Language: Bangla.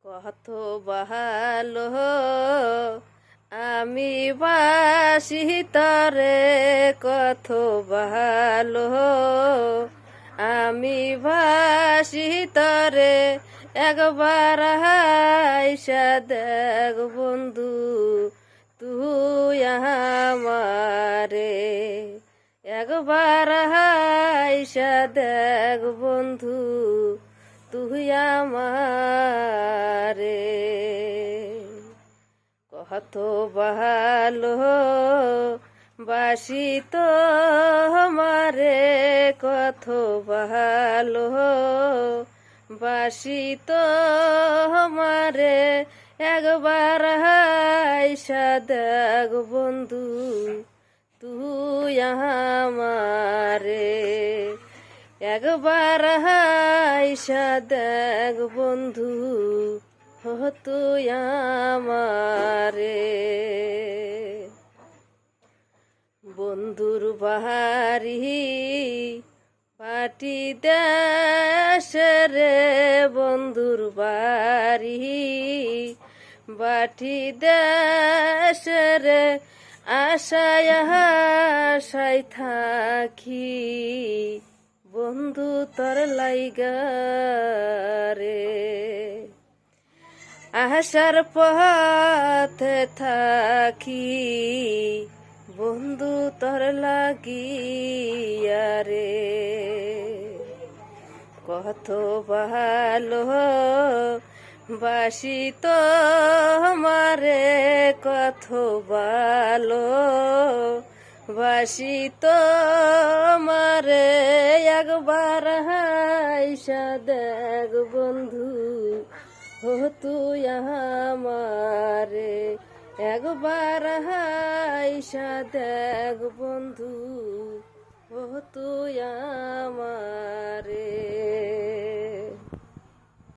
কত ভালো আমি বাসি তরে, কত ভালো আমি বাসি তরে। একবার আইসা দেখ বন্ধু তুই আমারে, একবার আইসা দেখ বন্ধু তুই আমারে। কত ভালো বাসি তো আমারে, কত ভালো বাসি তো আমারে। একবার আইসা দেখ বন্ধু তুই আমারে, একবার আইসা দেখ বন্ধু তুই আমারে। বন্ধুর বাহারি পাটি দেশ রে, বন্ধুর বাড়ি বাটি দেশ রে। আশায় আশায় থাকি বন্ধু তোর লাইগা রে, আশার পথে থাকি বন্ধু তোর লাগিয়া রে। কত ভালো বাসি তো আমারে, কত ভালো বাসি তো আমারে। একবার আইসা দেখ বন্ধু তুই আমারে, একবার আইসা দেখ বন্ধু তুই